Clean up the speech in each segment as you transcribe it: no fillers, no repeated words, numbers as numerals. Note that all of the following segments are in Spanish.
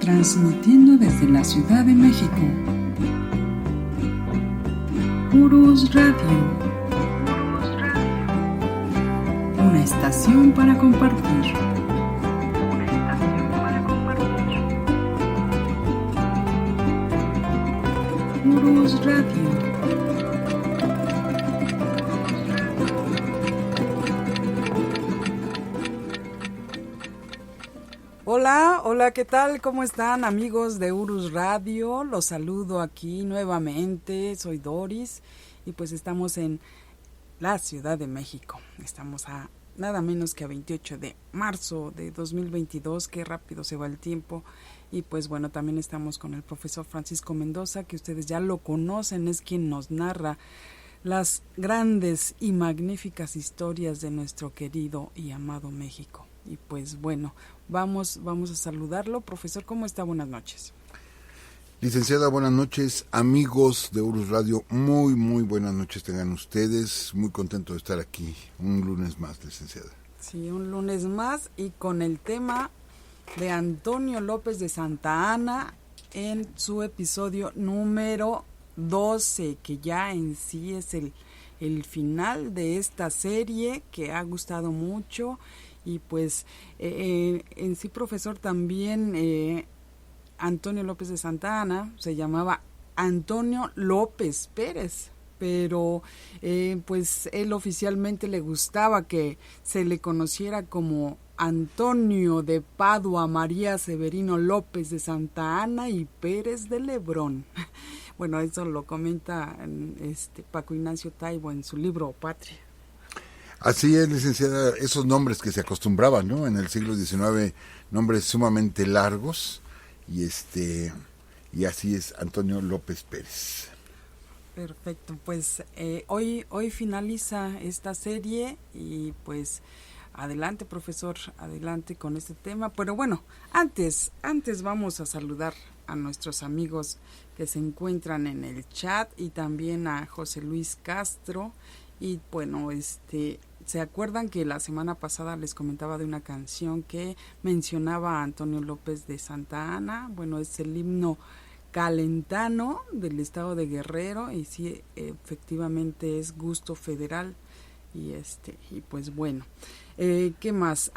Transmitiendo desde la Ciudad de México. Urus Radio. Una estación para compartir. Urus Radio. Hola, ¿qué tal? ¿Cómo están, amigos de Urus Radio? Los saludo aquí nuevamente, soy Doris y pues estamos en la Ciudad de México. Estamos a nada menos que a 28 de marzo de 2022, qué rápido se va el tiempo. Y pues bueno, también estamos con el profesor Francisco Mendoza, que ustedes ya lo conocen, es quien nos narra las grandes y magníficas historias de nuestro querido y amado México. Y pues bueno, vamos a saludarlo. Profesor, ¿cómo está? Buenas noches. Licenciada, buenas noches. Amigos de Urus Radio, muy buenas noches tengan ustedes. Muy contento de estar aquí un lunes más, licenciada. Sí, un lunes más y con el tema de Antonio López de Santa Anna en su episodio número 12, que ya en sí es el final de esta serie que ha gustado mucho. Y pues en sí, profesor, también Antonio López de Santa Anna se llamaba Antonio López Pérez, pero pues él oficialmente le gustaba que se le conociera como Antonio de Padua María Severino López de Santa Anna y Pérez de Lebrón. Bueno, eso lo comenta Paco Ignacio Taibo en su libro Patria. Así es, licenciada, esos nombres que se acostumbraban, ¿no? En el siglo XIX, nombres sumamente largos, y así es, Antonio López Pérez. Perfecto, pues hoy finaliza esta serie y pues adelante, profesor, adelante con este tema. Pero bueno, antes vamos a saludar a nuestros amigos que se encuentran en el chat y también a José Luis Castro. Y bueno, ¿se acuerdan que la semana pasada les comentaba de una canción que mencionaba a Antonio López de Santa Anna? Bueno, es el himno calentano del estado de Guerrero y sí, efectivamente es gusto federal. Y pues bueno, ¿qué más?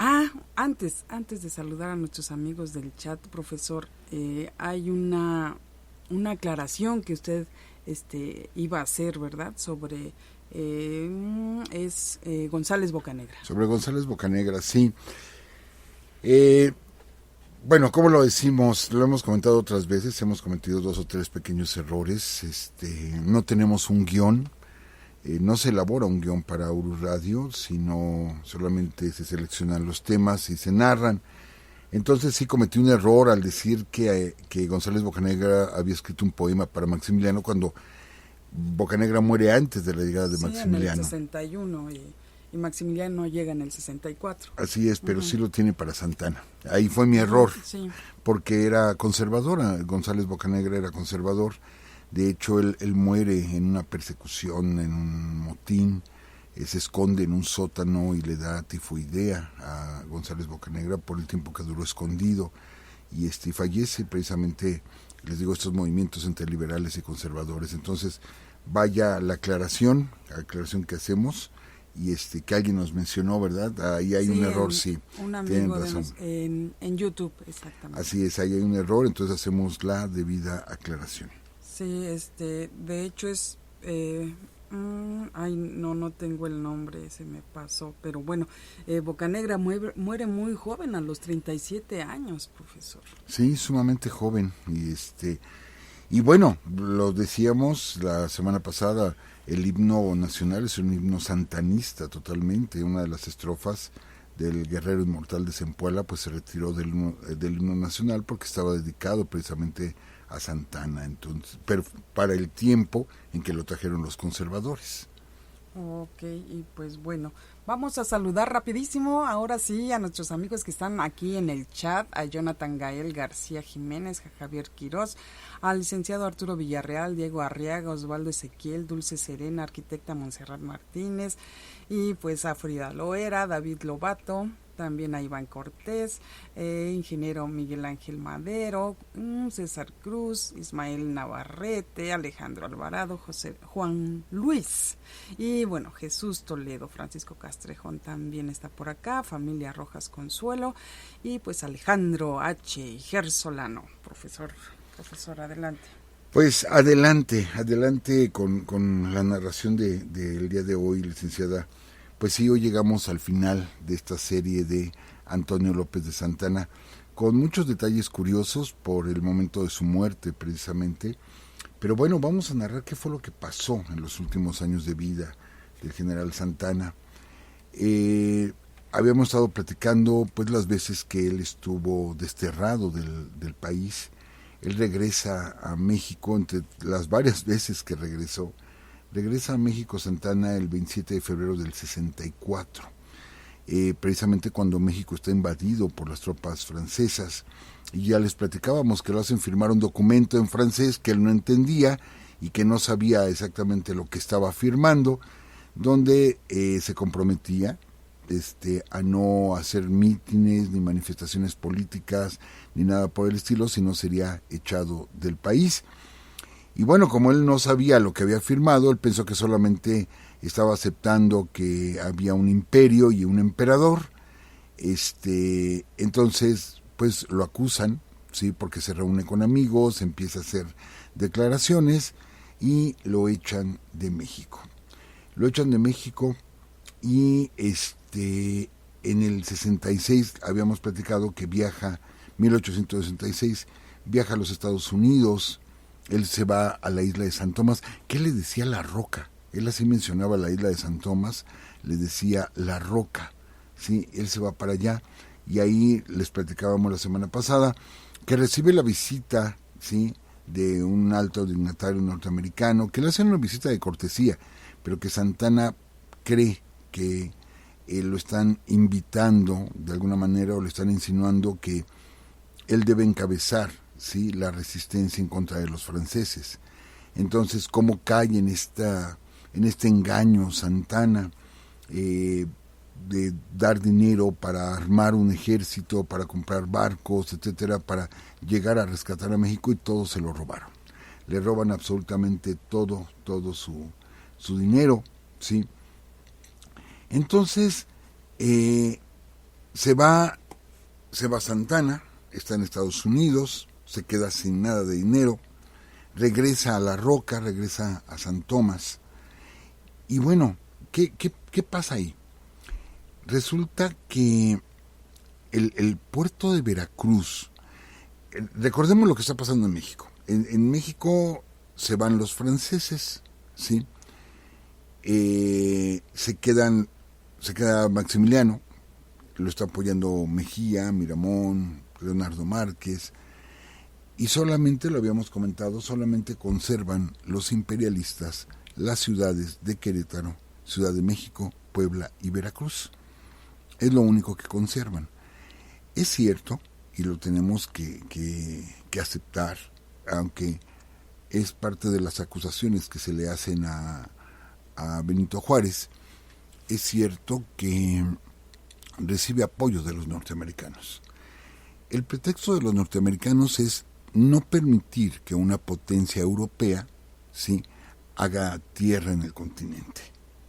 Antes de saludar a nuestros amigos del chat, profesor, hay una aclaración que usted iba a hacer, ¿verdad? Sobre González Bocanegra. Sobre González Bocanegra, sí. Bueno, como lo decimos, lo hemos comentado otras veces, hemos cometido 2 o 3 pequeños errores. No tenemos un guión, no se elabora un guión para Urus Radio, sino solamente se seleccionan los temas y se narran. Entonces sí cometí un error al decir que González Bocanegra había escrito un poema para Maximiliano cuando Bocanegra muere antes de la llegada de Maximiliano. En el 61 y Maximiliano llega en el 64. Así es, pero sí lo tiene para Santa Anna. Ahí fue mi error, sí. Porque era conservadora. González Bocanegra era conservador. De hecho, él muere en una persecución, en un motín. Se esconde en un sótano y le da tifoidea a González Bocanegra por el tiempo que duró escondido. Y fallece precisamente, les digo, estos movimientos entre liberales y conservadores. Entonces, vaya la aclaración que hacemos, y que alguien nos mencionó, ¿verdad? Ahí hay un error, sí. Un amigo en YouTube, exactamente. Así es, ahí hay un error, entonces hacemos la debida aclaración. Sí, de hecho es... no tengo el nombre, se me pasó, pero bueno, Bocanegra muere muy joven, a los 37 años, profesor. Sí, sumamente joven, y bueno, lo decíamos la semana pasada, el himno nacional es un himno santanista totalmente. Una de las estrofas del Guerrero Inmortal de Zempoala pues se retiró del himno nacional porque estaba dedicado precisamente a Santa Anna, entonces, pero para el tiempo en que lo trajeron los conservadores. Ok, y pues bueno, vamos a saludar rapidísimo, ahora sí, a nuestros amigos que están aquí en el chat, a Jonathan Gael García Jiménez, a Javier Quirós, al licenciado Arturo Villarreal, Diego Arriaga, Osvaldo Ezequiel, Dulce Serena, arquitecta Montserrat Martínez, y pues a Frida Loera, David Lobato, también a Iván Cortés, ingeniero Miguel Ángel Madero, César Cruz, Ismael Navarrete, Alejandro Alvarado, Juan Luis y bueno, Jesús Toledo, Francisco Castrejón también está por acá, familia Rojas Consuelo y pues Alejandro H. Gersolano. Profesor, adelante. Pues adelante con la narración del día de hoy, licenciada. Pues sí, hoy llegamos al final de esta serie de Antonio López de Santana, con muchos detalles curiosos por el momento de su muerte precisamente. Pero bueno, vamos a narrar qué fue lo que pasó en los últimos años de vida del general Santana. Habíamos estado platicando pues las veces que él estuvo desterrado del país. Él regresa a México, entre las varias veces que regresa a México Santana el 27 de febrero del 64, precisamente cuando México está invadido por las tropas francesas. Y ya les platicábamos que lo hacen firmar un documento en francés que él no entendía y que no sabía exactamente lo que estaba firmando, donde se comprometía a no hacer mítines ni manifestaciones políticas ni nada por el estilo, sino sería echado del país. Y bueno, como él no sabía lo que había firmado, él pensó que solamente estaba aceptando que había un imperio y un emperador. Entonces pues lo acusan, sí, porque se reúne con amigos, empieza a hacer declaraciones y lo echan de México. Y en el 66 habíamos platicado que 1866 viaja a los Estados Unidos. Él se va a la isla de San Tomás. ¿Qué le decía La Roca? Él así mencionaba la isla de San Tomás, le decía La Roca. Sí, él se va para allá y ahí les platicábamos la semana pasada que recibe la visita, sí, de un alto dignatario norteamericano que le hace una visita de cortesía, pero que Santana cree que lo están invitando de alguna manera o le están insinuando que él debe encabezar, ¿sí?, la resistencia en contra de los franceses. Entonces, ¿cómo cae en este engaño Santana de dar dinero para armar un ejército, para comprar barcos, etcétera, para llegar a rescatar a México? Y todo se lo robaron. Le roban absolutamente todo su dinero, ¿sí? Entonces, se va Santana, está en Estados Unidos, se queda sin nada de dinero, regresa a La Roca, regresa a San Tomás. Y bueno, ¿qué pasa ahí? Resulta que el puerto de Veracruz, recordemos lo que está pasando en México. En México se van los franceses, ¿sí? Se queda Maximiliano, lo está apoyando Mejía, Miramón, Leonardo Márquez, y solamente, lo habíamos comentado, solamente conservan los imperialistas las ciudades de Querétaro, Ciudad de México, Puebla y Veracruz. Es lo único que conservan. Es cierto, y lo tenemos que aceptar, aunque es parte de las acusaciones que se le hacen a Benito Juárez, es cierto que recibe apoyo de los norteamericanos. El pretexto de los norteamericanos es no permitir que una potencia europea, ¿sí?, haga tierra en el continente.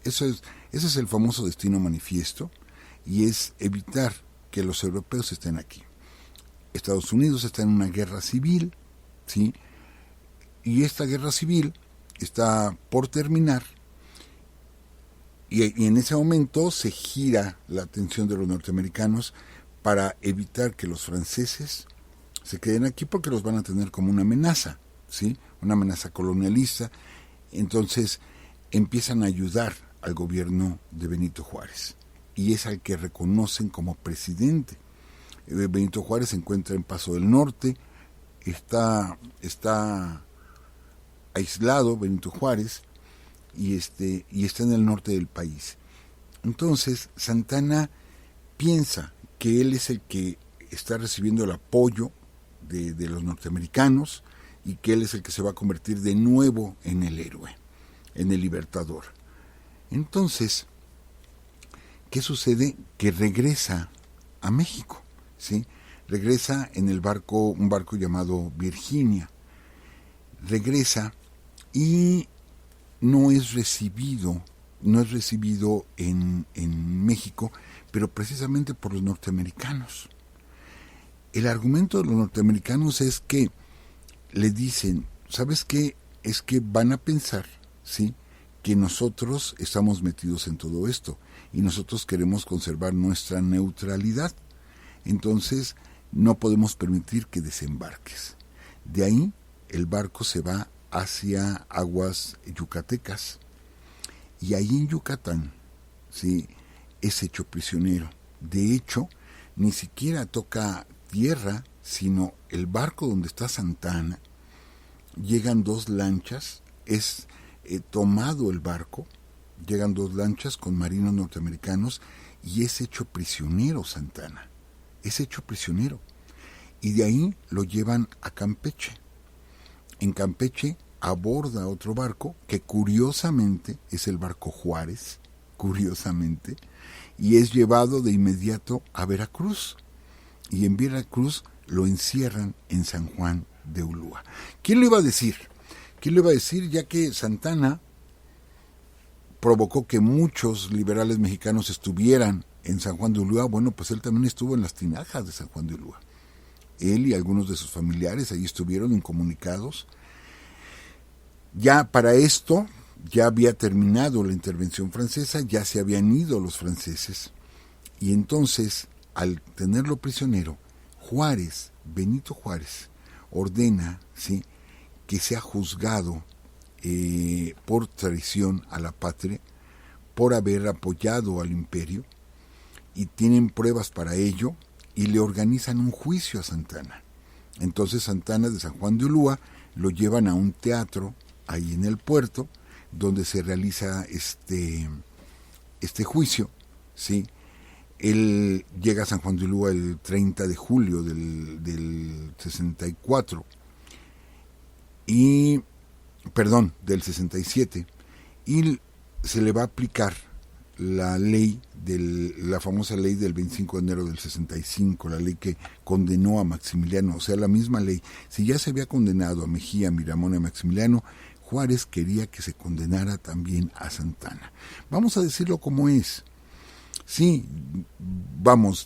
Ese es el famoso destino manifiesto, y es evitar que los europeos estén aquí. Estados Unidos está en una guerra civil, ¿sí?, y esta guerra civil está por terminar, y en ese momento se gira la atención de los norteamericanos para evitar que los franceses se queden aquí, porque los van a tener como una amenaza, ¿sí?, una amenaza colonialista. Entonces empiezan a ayudar al gobierno de Benito Juárez, y es al que reconocen como presidente. Benito Juárez se encuentra en Paso del Norte, está aislado Benito Juárez, y está en el norte del país. Entonces Santana piensa que él es el que está recibiendo el apoyo de los norteamericanos, y que él es el que se va a convertir de nuevo en el héroe, en el libertador. Entonces, ¿qué sucede? Que regresa a México, ¿sí? Regresa en el barco, un barco llamado Virginia. Regresa y no es recibido en México, pero precisamente por los norteamericanos. El argumento de los norteamericanos es que le dicen, ¿sabes qué? Es que van a pensar, ¿sí?, que nosotros estamos metidos en todo esto y nosotros queremos conservar nuestra neutralidad. Entonces, no podemos permitir que desembarques. De ahí, el barco se va hacia aguas yucatecas. Y ahí en Yucatán, ¿sí?, es hecho prisionero. De hecho, ni siquiera toca tierra, sino el barco donde está Santa Anna. Llegan 2 lanchas, es tomado el barco, llegan 2 lanchas con marinos norteamericanos y es hecho prisionero Santa Anna. Es hecho prisionero. Y de ahí lo llevan a Campeche. En Campeche aborda otro barco que curiosamente es el barco Juárez, curiosamente, y es llevado de inmediato a Veracruz. Y en Veracruz lo encierran en San Juan de Ulúa. ¿Quién lo iba a decir? ¿Quién lo iba a decir? Ya que Santa Anna provocó que muchos liberales mexicanos estuvieran en San Juan de Ulúa. Bueno, pues él también estuvo en las tinajas de San Juan de Ulúa. Él y algunos de sus familiares ahí estuvieron incomunicados. Ya para esto, ya había terminado la intervención francesa, ya se habían ido los franceses. Y entonces, al tenerlo prisionero, Juárez, Benito Juárez, ordena, ¿sí?, que sea juzgado por traición a la patria, por haber apoyado al imperio, y tienen pruebas para ello, y le organizan un juicio a Santa Anna. Entonces Santa Anna de San Juan de Ulúa lo llevan a un teatro ahí en el puerto, donde se realiza este juicio, ¿sí? Él llega a San Juan de Ulúa el 30 de julio del 64, del 67, y se le va a aplicar la famosa ley del 25 de enero del 65, la ley que condenó a Maximiliano, o sea, la misma ley. Si ya se había condenado a Mejía, Miramón y a Maximiliano, Juárez quería que se condenara también a Santa Anna. Vamos a decirlo como es. Sí,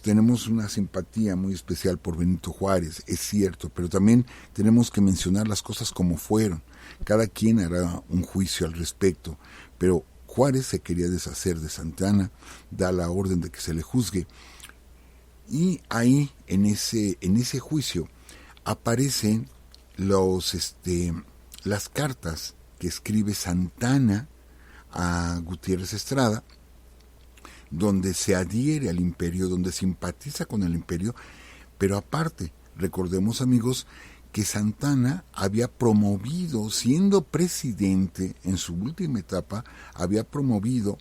tenemos una simpatía muy especial por Benito Juárez, es cierto, pero también tenemos que mencionar las cosas como fueron. Cada quien hará un juicio al respecto, pero Juárez se quería deshacer de Santa Anna, da la orden de que se le juzgue. Y ahí, en ese juicio, aparecen las cartas que escribe Santa Anna a Gutiérrez Estrada, donde se adhiere al imperio, donde simpatiza con el imperio, pero aparte, recordemos, amigos, que Santa Anna había promovido, siendo presidente en su última etapa, había promovido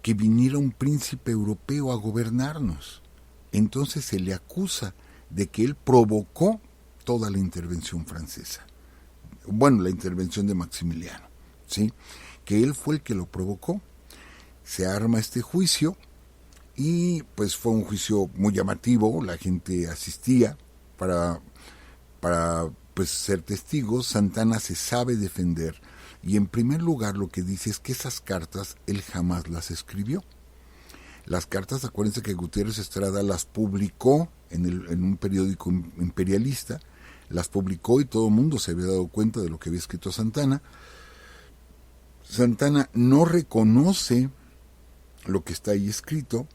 que viniera un príncipe europeo a gobernarnos. Entonces se le acusa de que él provocó toda la intervención francesa. Bueno, la intervención de Maximiliano, ¿sí?, que él fue el que lo provocó. Se arma este juicio y pues fue un juicio muy llamativo, la gente asistía para pues ser testigos. Santa Anna se sabe defender y en primer lugar lo que dice es que esas cartas él jamás las escribió. Las cartas, acuérdense que Gutiérrez Estrada las publicó en un periódico imperialista, las publicó y todo el mundo se había dado cuenta de lo que había escrito Santa Anna. Santa Anna no reconoce lo que está ahí escrito,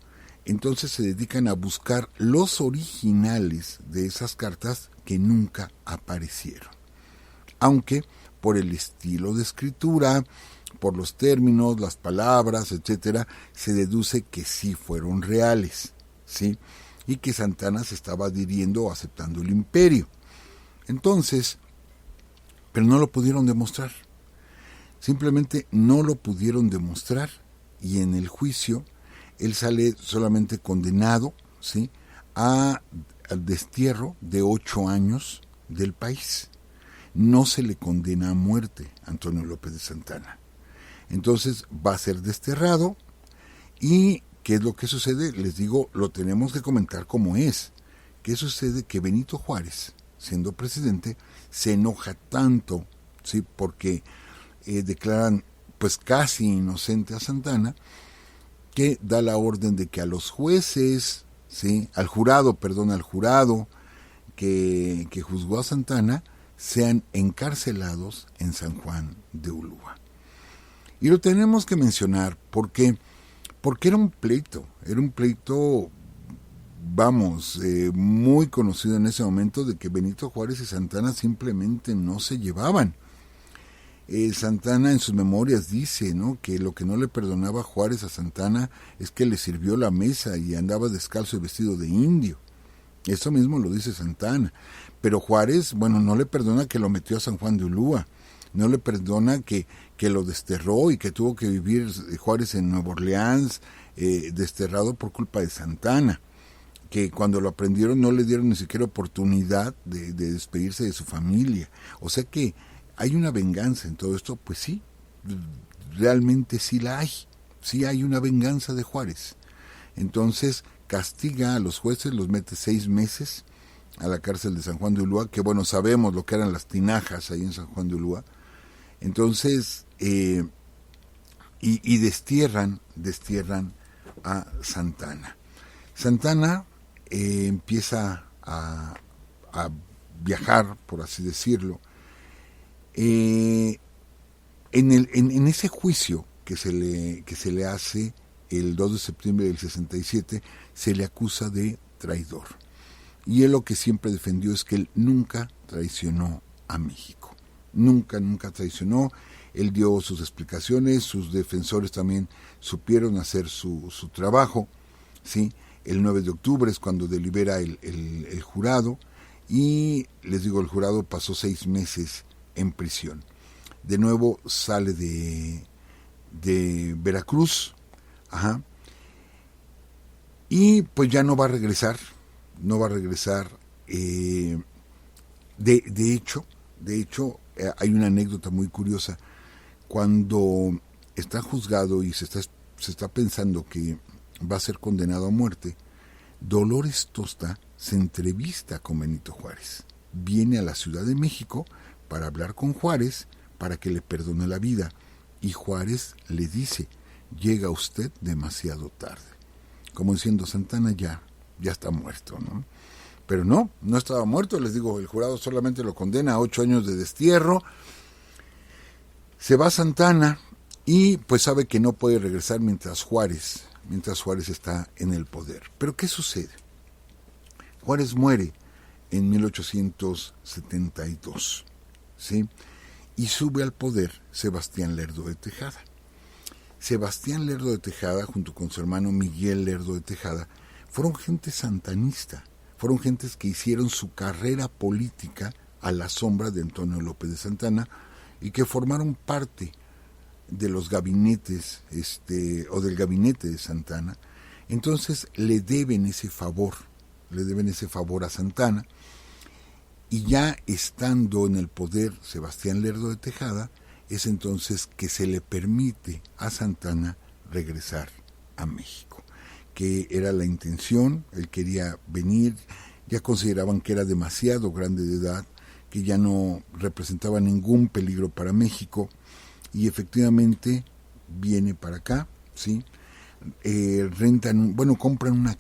entonces se dedican a buscar los originales de esas cartas que nunca aparecieron. Aunque por el estilo de escritura, por los términos, las palabras, etcétera, se deduce que sí fueron reales, ¿sí?, y que Santa Anna se estaba adhiriendo o aceptando el imperio. Entonces, pero no lo pudieron demostrar. Simplemente no lo pudieron demostrar. Y en el juicio, él sale solamente condenado, ¿sí?, al destierro de 8 años del país. No se le condena a muerte a Antonio López de Santa Anna. Entonces va a ser desterrado y ¿qué es lo que sucede? Les digo, lo tenemos que comentar como es. ¿Qué sucede? Que Benito Juárez, siendo presidente, se enoja tanto, ¿sí? Porque declaran pues casi inocente a Santana, que da la orden de que a los jueces, ¿sí? al jurado que juzgó a Santana, sean encarcelados en San Juan de Ulúa. Y lo tenemos que mencionar porque era un pleito, muy conocido en ese momento, de que Benito Juárez y Santana simplemente no se llevaban. Santana en sus memorias dice, ¿no?, que lo que no le perdonaba Juárez a Santana es que le sirvió la mesa y andaba descalzo y vestido de indio. Eso mismo lo dice Santana. Pero Juárez, bueno, no le perdona que lo metió a San Juan de Ulúa, no le perdona que lo desterró y que tuvo que vivir Juárez en Nueva Orleans, desterrado por culpa de Santana, que cuando lo aprendieron no le dieron ni siquiera oportunidad de despedirse de su familia. O sea que hay una venganza en todo esto. Pues sí, realmente sí la hay. Sí hay una venganza de Juárez. Entonces castiga a los jueces, los mete 6 meses a la cárcel de San Juan de Ulúa, que bueno, sabemos lo que eran las tinajas ahí en San Juan de Ulúa. Entonces, y destierran a Santana. Santana empieza a viajar, por así decirlo. En ese juicio que se le hace el 2 de septiembre del 67, se le acusa de traidor. Y él lo que siempre defendió es que él nunca traicionó a México. Nunca traicionó. Él dio sus explicaciones, sus defensores también supieron hacer su trabajo, ¿sí? El 9 de octubre es cuando delibera el jurado, y les digo, el jurado pasó 6 meses en prisión. De nuevo sale de Veracruz, y pues ya no va a regresar. De hecho, hay una anécdota muy curiosa. Cuando está juzgado y se está pensando que va a ser condenado a muerte, Dolores Tosta se entrevista con Benito Juárez. Viene a la Ciudad de México para hablar con Juárez, para que le perdone la vida. Y Juárez le dice: llega usted demasiado tarde. Como diciendo, Santana ya está muerto, ¿no? Pero no estaba muerto. Les digo, el jurado solamente lo condena a 8 años de destierro. Se va Santana y pues sabe que no puede regresar mientras Juárez está en el poder. Pero ¿qué sucede? Juárez muere en 1872, ¿sí? Y sube al poder Sebastián Lerdo de Tejada. Sebastián Lerdo de Tejada, junto con su hermano Miguel Lerdo de Tejada, fueron gente santanista, fueron gentes que hicieron su carrera política a la sombra de Antonio López de Santana y que formaron parte de los gabinetes, o del gabinete de Santana. Entonces le deben ese favor a Santana, y ya estando en el poder Sebastián Lerdo de Tejada, es entonces que se le permite a Santana regresar a México, que era la intención. Él quería venir, ya consideraban que era demasiado grande de edad, que ya no representaba ningún peligro para México, y efectivamente viene para acá, ¿sí? Compran una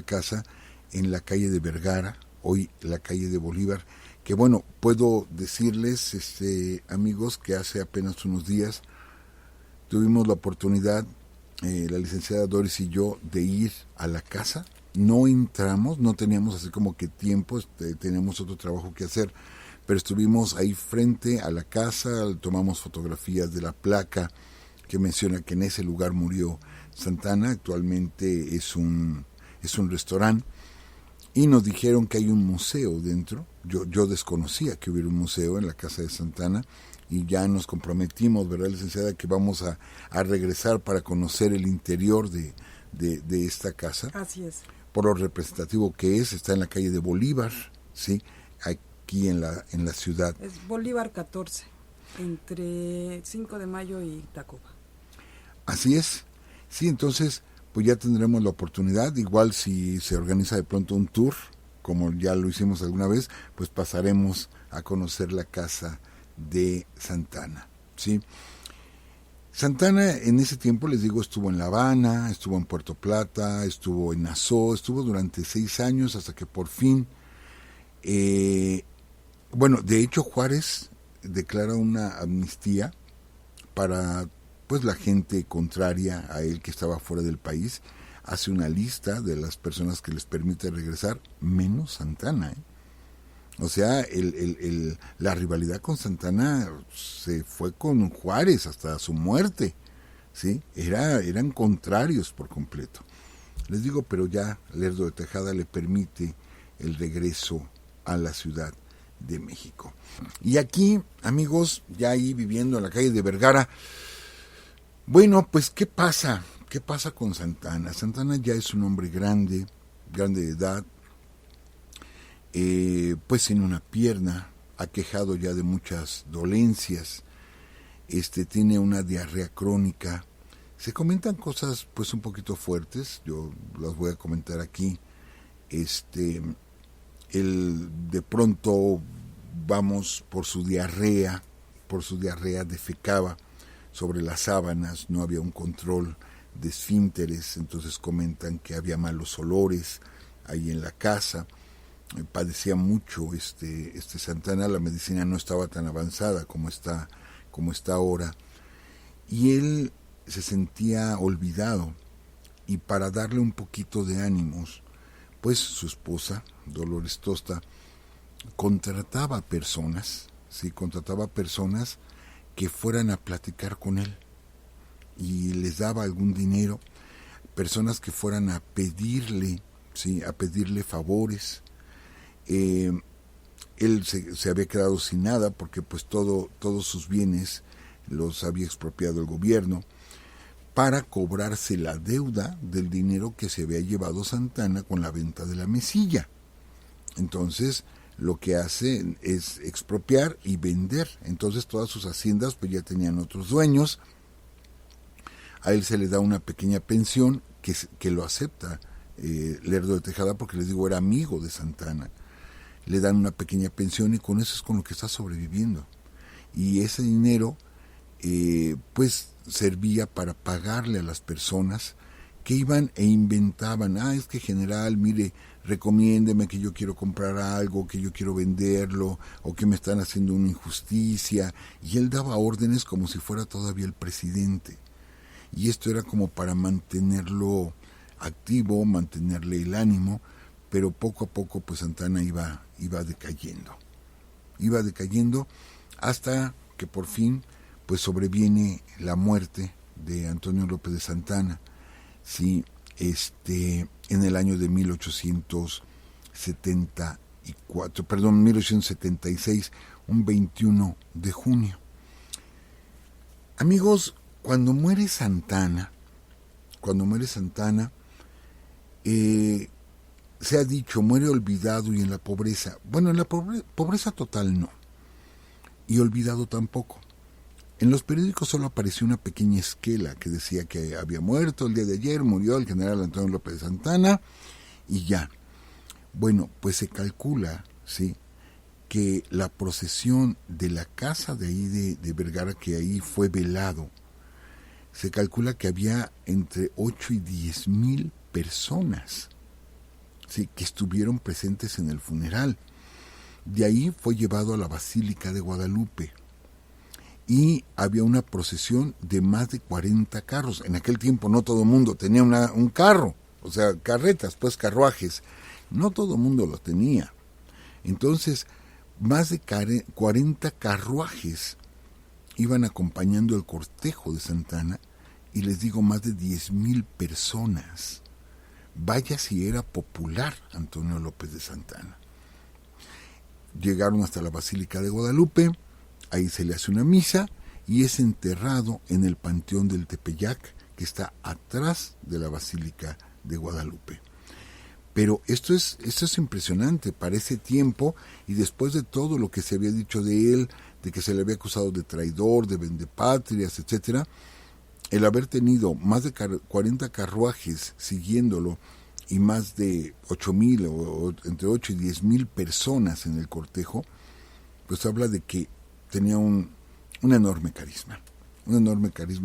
casa en la calle de Vergara, hoy la calle de Bolívar, que bueno, puedo decirles, amigos, que hace apenas unos días tuvimos la oportunidad, la licenciada Doris y yo, de ir a la casa. No entramos, no teníamos así como que tiempo, teníamos otro trabajo que hacer, pero estuvimos ahí frente a la casa, tomamos fotografías de la placa que menciona que en ese lugar murió Santana. Actualmente es un restaurante, y nos dijeron que hay un museo dentro. Yo desconocía que hubiera un museo en la casa de Santana, y ya nos comprometimos, ¿verdad, licenciada?, que vamos a regresar para conocer el interior de esta casa. Así es. Por lo representativo que es, está en la calle de Bolívar, ¿sí? Aquí en la ciudad. Es Bolívar 14, entre 5 de Mayo y Tacuba. Así es. Sí, entonces pues ya tendremos la oportunidad, igual si se organiza de pronto un tour, como ya lo hicimos alguna vez, pues pasaremos a conocer la casa de Santana, ¿sí? Santana en ese tiempo, les digo, estuvo en La Habana, estuvo en Puerto Plata, estuvo en Nassau, estuvo durante 6 años hasta que por fin, bueno, de hecho Juárez declara una amnistía para pues la gente contraria a él que estaba fuera del país, hace una lista de las personas que les permite regresar, menos Santana, ¿eh? O sea, la rivalidad con Santana se fue con Juárez hasta su muerte, ¿sí? Eran contrarios por completo. Les digo, pero ya Lerdo de Tejada le permite el regreso a la Ciudad de México. Y aquí, amigos, ya ahí viviendo en la calle de Vergara, bueno, pues ¿qué pasa? ¿Qué pasa con Santana? Santana ya es un hombre grande de edad, pues en una pierna, aquejado ya de muchas dolencias, tiene una diarrea crónica. Se comentan cosas pues un poquito fuertes, yo las voy a comentar aquí. Él de pronto, vamos, por su diarrea defecaba sobre las sábanas, no había un control de esfínteres, entonces comentan que había malos olores ahí en la casa. Padecía mucho Santana, la medicina no estaba tan avanzada como está ahora, y él se sentía olvidado, y para darle un poquito de ánimos, pues su esposa, Dolores Tosta, contrataba personas que fueran a platicar con él, y les daba algún dinero, personas que fueran a pedirle, ¿sí?, a pedirle favores. Él se había quedado sin nada porque pues todos sus bienes los había expropiado el gobierno para cobrarse la deuda del dinero que se había llevado Santana con la venta de la mesilla. Entonces lo que hace es expropiar y vender. Entonces todas sus haciendas pues ya tenían otros dueños. A él se le da una pequeña pensión que lo acepta Lerdo de Tejada, porque les digo, era amigo de Santana. Le dan una pequeña pensión y con eso es con lo que está sobreviviendo. Y ese dinero pues servía para pagarle a las personas que iban e inventaban, es que general, mire, recomiéndeme que yo quiero comprar algo, que yo quiero venderlo, o que me están haciendo una injusticia, y él daba órdenes como si fuera todavía el presidente. Y esto era como para mantenerlo activo, mantenerle el ánimo, pero poco a poco pues Santana iba decayendo hasta que por fin pues sobreviene la muerte de Antonio López de Santana, sí, en el año de 1876, un 21 de junio. Amigos, cuando muere Santana, se ha dicho, muere olvidado y en la pobreza. Bueno, en la pobreza total no, y olvidado tampoco. En los periódicos solo apareció una pequeña esquela que decía que había muerto el día de ayer, murió el general Antonio López de Santana, y ya. Bueno, pues se calcula, ¿sí?, que la procesión de la casa de ahí de Vergara, que ahí fue velado, se calcula que había entre 8 y 10 mil personas, ¿sí?, que estuvieron presentes en el funeral. De ahí fue llevado a la Basílica de Guadalupe y había una procesión de más de 40 carros. En aquel tiempo no todo el mundo tenía un carro, o sea, carretas, pues carruajes. No todo el mundo lo tenía. Entonces, más de 40 carruajes iban acompañando el cortejo de Santana, y les digo, más de 10 mil personas. Vaya si era popular Antonio López de Santana. Llegaron hasta la Basílica de Guadalupe, ahí se le hace una misa y es enterrado en el Panteón del Tepeyac, que está atrás de la Basílica de Guadalupe. Pero esto es impresionante para ese tiempo, y después de todo lo que se había dicho de él, de que se le había acusado de traidor, de vendepatrias, etcétera, el haber tenido más de 40 carruajes siguiéndolo y más de 8,000 o entre 8 y 10,000 personas en el cortejo, pues habla de que tenía un enorme carisma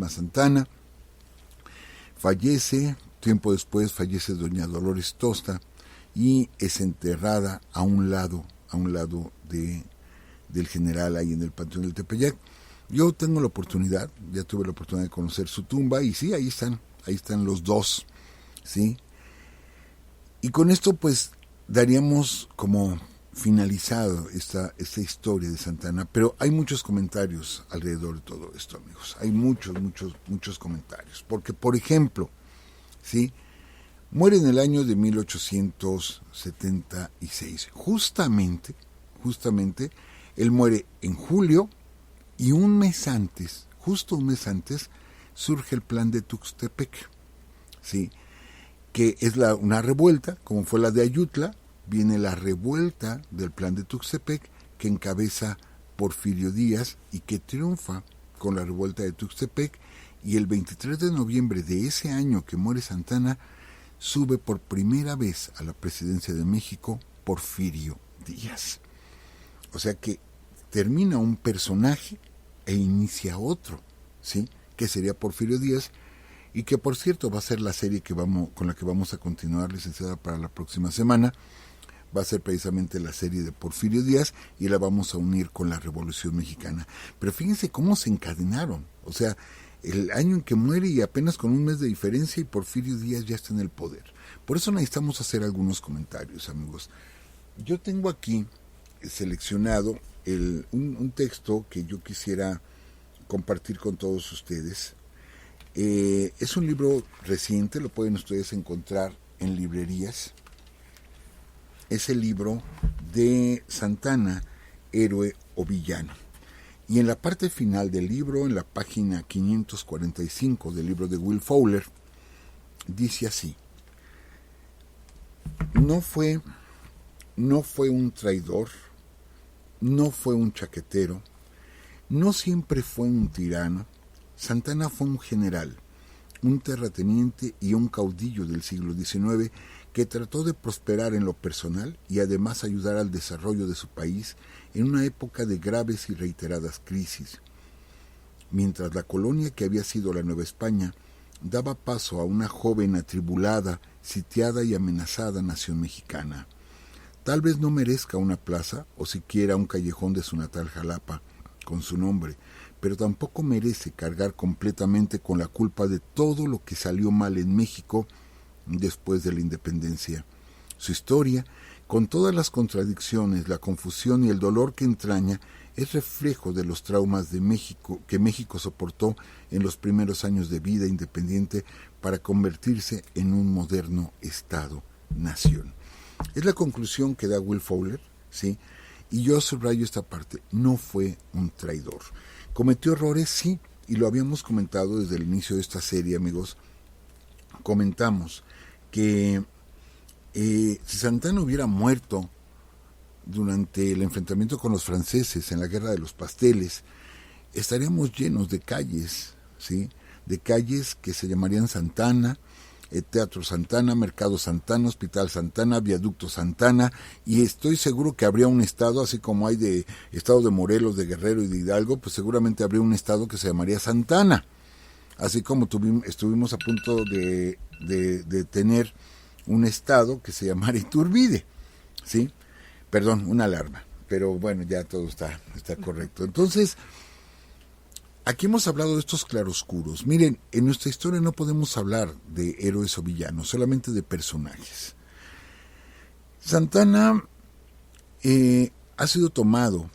Santana. Fallece, tiempo después fallece doña Dolores Tosta y es enterrada a un lado del general ahí en el Panteón del Tepeyac. Yo tengo la oportunidad, ya tuve la oportunidad de conocer su tumba y sí, ahí están los dos, ¿sí? Y con esto pues daríamos como finalizado esta historia de Santana, pero hay muchos comentarios alrededor de todo esto, amigos. Hay muchos comentarios, porque por ejemplo, ¿sí? Muere en el año de 1876. Justamente, él muere en julio y justo un mes antes, surge el plan de Tuxtepec, ¿sí? Que es una revuelta, como fue la de Ayutla, viene la revuelta del plan de Tuxtepec, que encabeza Porfirio Díaz y que triunfa con la revuelta de Tuxtepec, y el 23 de noviembre de ese año que muere Santana, sube por primera vez a la presidencia de México Porfirio Díaz. O sea que termina un personaje e inicia otro, ¿sí? Que sería Porfirio Díaz, y que por cierto va a ser la serie con la que vamos a continuar, licenciada, para la próxima semana. Va a ser precisamente la serie de Porfirio Díaz y la vamos a unir con la Revolución Mexicana. Pero fíjense cómo se encadenaron, o sea, el año en que muere y apenas con un mes de diferencia, y Porfirio Díaz ya está en el poder. Por eso necesitamos hacer algunos comentarios, amigos. Yo tengo aquí seleccionado un texto que yo quisiera compartir con todos ustedes. Es un libro reciente, lo pueden ustedes encontrar en librerías. Es el libro de Santana, Héroe o Villano. Y en la parte final del libro, en la página 545 del libro de Will Fowler, dice así: no fue un traidor, no fue un chaquetero, no siempre fue un tirano. Santana fue un general, un terrateniente y un caudillo del siglo XIX que trató de prosperar en lo personal y además ayudar al desarrollo de su país en una época de graves y reiteradas crisis. Mientras la colonia que había sido la Nueva España daba paso a una joven atribulada, sitiada y amenazada nación mexicana. Tal vez no merezca una plaza o siquiera un callejón de su natal Jalapa con su nombre, pero tampoco merece cargar completamente con la culpa de todo lo que salió mal en México después de la independencia. Su historia, con todas las contradicciones, la confusión y el dolor que entraña, es reflejo de los traumas de México que México soportó en los primeros años de vida independiente para convertirse en un moderno Estado-nación. Es la conclusión que da Will Fowler, ¿sí? Y yo subrayo esta parte: no fue un traidor. ¿Cometió errores? Sí, y lo habíamos comentado desde el inicio de esta serie, amigos. Comentamos que si Santana hubiera muerto durante el enfrentamiento con los franceses en la Guerra de los Pasteles, estaríamos llenos de calles, ¿sí? De calles que se llamarían Santana, Teatro Santana, Mercado Santana, Hospital Santana, Viaducto Santana, y estoy seguro que habría un estado, así como hay de estado de Morelos, de Guerrero y de Hidalgo, pues seguramente habría un estado que se llamaría Santana, así como estuvimos a punto de tener un estado que se llamara Iturbide, ¿sí? Perdón, una alarma, pero bueno, ya todo está correcto. Entonces, aquí hemos hablado de estos claroscuros. Miren, en nuestra historia no podemos hablar de héroes o villanos, solamente de personajes. Santana ha sido tomado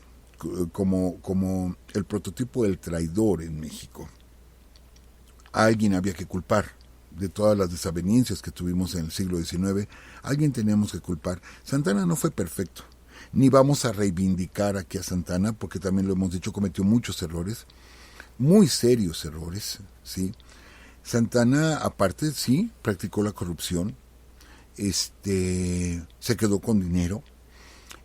como el prototipo del traidor en México. A alguien había que culpar de todas las desavenencias que tuvimos en el siglo XIX. Alguien teníamos que culpar. Santana no fue perfecto, ni vamos a reivindicar aquí a Santana, porque también lo hemos dicho, cometió muchos errores, muy serios errores, ¿sí? Santana, aparte, sí, practicó la corrupción, se quedó con dinero.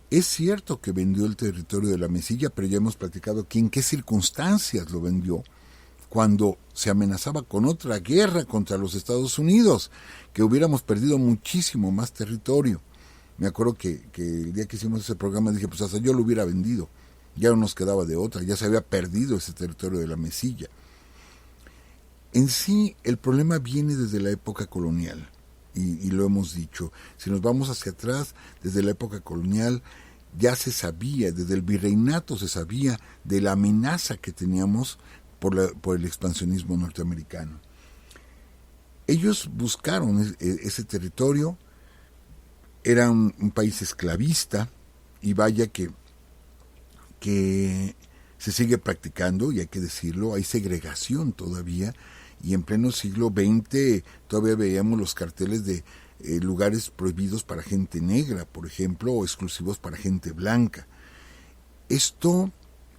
Es cierto que vendió el territorio de la Mesilla, pero ya hemos platicado aquí en qué circunstancias lo vendió, cuando se amenazaba con otra guerra contra los Estados Unidos, que hubiéramos perdido muchísimo más territorio. Me acuerdo que el día que hicimos ese programa dije, pues hasta yo lo hubiera vendido, ya no nos quedaba de otra, ya se había perdido ese territorio de la Mesilla. En sí, el problema viene desde la época colonial, y lo hemos dicho. Si nos vamos hacia atrás, desde la época colonial, ya se sabía, desde el virreinato se sabía de la amenaza que teníamos por el expansionismo norteamericano. Ellos buscaron ese territorio, era un país esclavista, y vaya que se sigue practicando, y hay que decirlo, hay segregación todavía, y en pleno siglo XX todavía veíamos los carteles de lugares prohibidos para gente negra, por ejemplo, o exclusivos para gente blanca. Esto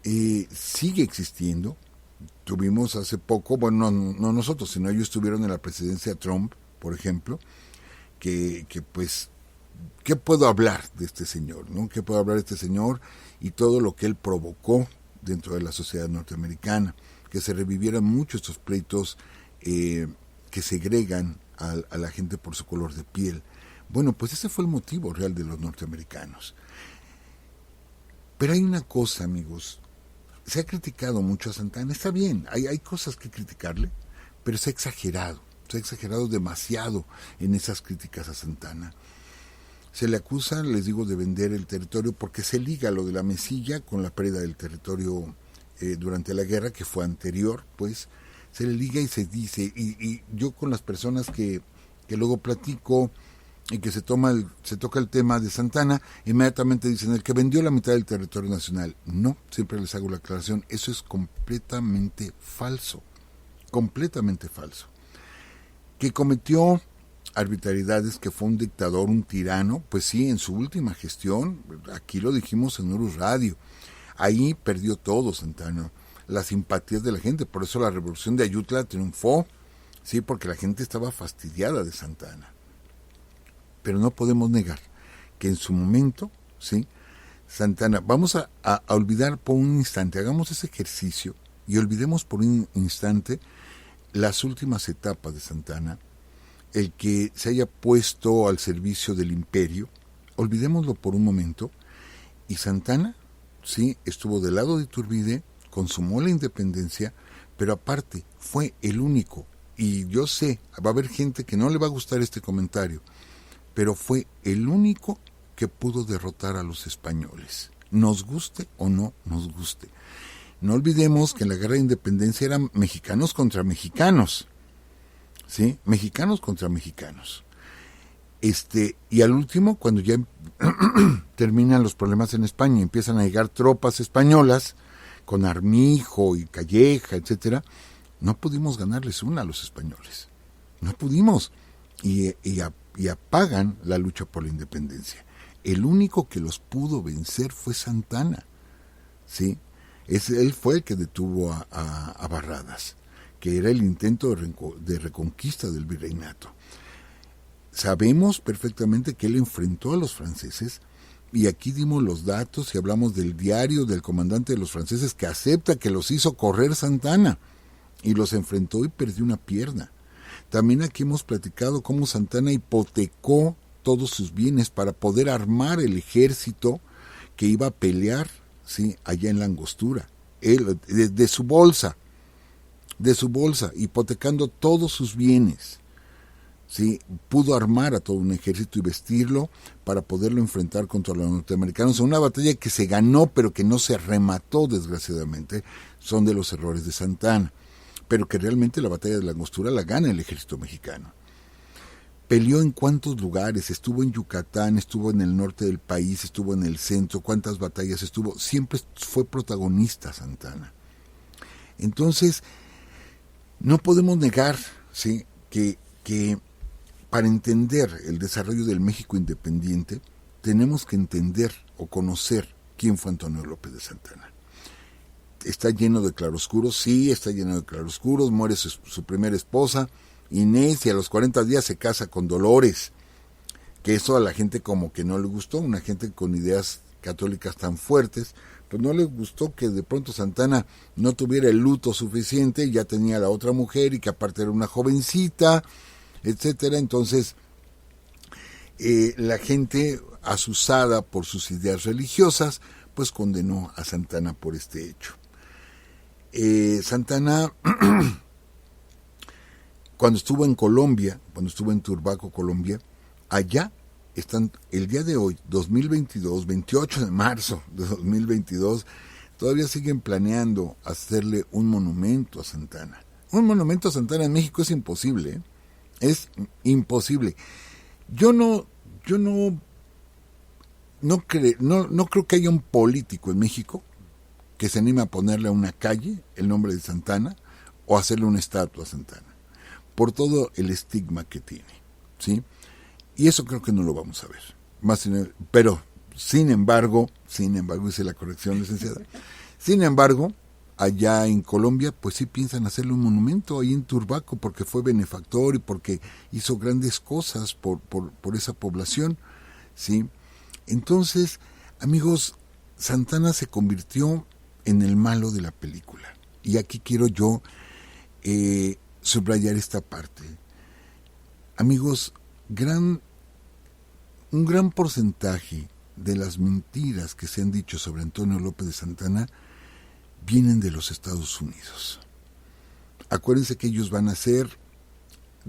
sigue existiendo. Tuvimos hace poco, bueno, no nosotros, sino ellos estuvieron en la presidencia Trump, por ejemplo, que pues, ¿qué puedo hablar de este señor, no? ¿Qué puedo hablar de este señor y todo lo que él provocó dentro de la sociedad norteamericana? Que se revivieran mucho estos pleitos que segregan a la gente por su color de piel. Bueno, pues ese fue el motivo real de los norteamericanos. Pero hay una cosa, amigos, se ha criticado mucho a Santana, está bien, hay cosas que criticarle, pero se ha exagerado demasiado en esas críticas a Santana. Se le acusa, les digo, de vender el territorio porque se liga lo de la Mesilla con la pérdida del territorio durante la guerra, que fue anterior, pues se le liga y se dice, y yo con las personas que luego platico y que se toca el tema de Santana, inmediatamente dicen, el que vendió la mitad del territorio nacional. No, siempre les hago la aclaración, eso es completamente falso, que cometió arbitrariedades, que fue un dictador, un tirano, pues sí, en su última gestión, aquí lo dijimos en Urus Radio, ahí perdió todo Santana, las simpatías de la gente, por eso la revolución de Ayutla triunfó, sí, porque la gente estaba fastidiada de Santana. Pero no podemos negar que en su momento, sí, Santana, vamos a olvidar por un instante, hagamos ese ejercicio y olvidemos por un instante las últimas etapas de Santana, el que se haya puesto al servicio del imperio, olvidémoslo por un momento, y Santana, sí, estuvo del lado de Iturbide, consumó la independencia, pero aparte fue el único, y yo sé, va a haber gente que no le va a gustar este comentario, pero fue el único que pudo derrotar a los españoles, nos guste o no nos guste. No olvidemos que en la guerra de independencia eran mexicanos contra mexicanos, ¿sí? Mexicanos contra mexicanos. Y al último, cuando ya terminan los problemas en España, empiezan a llegar tropas españolas con Armijo y Calleja, etcétera, no pudimos ganarles una a los españoles. No pudimos. Y apagan la lucha por la independencia. El único que los pudo vencer fue Santana, ¿sí? Él fue el que detuvo a Barradas, que era el intento de reconquista del virreinato. Sabemos perfectamente que él enfrentó a los franceses, y aquí dimos los datos y hablamos del diario del comandante de los franceses que acepta que los hizo correr Santana, y los enfrentó y perdió una pierna. También aquí hemos platicado cómo Santana hipotecó todos sus bienes para poder armar el ejército que iba a pelear, ¿sí?, allá en la Angostura. Él, de su bolsa, hipotecando todos sus bienes, ¿sí?, pudo armar a todo un ejército y vestirlo para poderlo enfrentar contra los norteamericanos en una batalla que se ganó pero que no se remató, desgraciadamente. Son de los errores de Santana, pero que realmente la batalla de la Angostura la gana el ejército mexicano. Peleó en cuántos lugares, estuvo en Yucatán, estuvo en el norte del país, estuvo en el centro, cuántas batallas estuvo, siempre fue protagonista Santana. Entonces, no podemos negar, ¿sí?, que para entender el desarrollo del México independiente, tenemos que entender o conocer quién fue Antonio López de Santana. Está lleno de claroscuros, sí, está lleno de claroscuros, muere su primera esposa, Inés, y a los 40 días se casa con Dolores. que eso a la gente como que no le gustó, una gente con ideas católicas tan fuertes, pues no les gustó que de pronto Santana no tuviera el luto suficiente, ya tenía la otra mujer y que aparte era una jovencita, etcétera. Entonces la gente, asusada por sus ideas religiosas, pues condenó a Santana por este hecho. Santana, cuando estuvo en Colombia, cuando estuvo en Turbaco, Colombia, allá están el día de hoy, 2022, 28 de marzo de 2022, todavía siguen planeando hacerle un monumento a Santana. Un monumento a Santana en México es imposible, ¿eh? Es imposible. Yo no creo que haya un político en México que se anime a ponerle a una calle el nombre de Santana o hacerle una estatua a Santana, por todo el estigma que tiene, ¿sí? Y eso creo que no lo vamos a ver. Pero, sin embargo, hice la corrección, licenciada, sin embargo, allá en Colombia, pues sí piensan hacerle un monumento ahí en Turbaco, porque fue benefactor y porque hizo grandes cosas por esa población, ¿sí? Entonces, amigos, Santana se convirtió en el malo de la película. Y aquí quiero yo subrayar esta parte. Amigos, un gran porcentaje de las mentiras que se han dicho sobre Antonio López de Santana vienen de los Estados Unidos. Acuérdense que ellos van a ser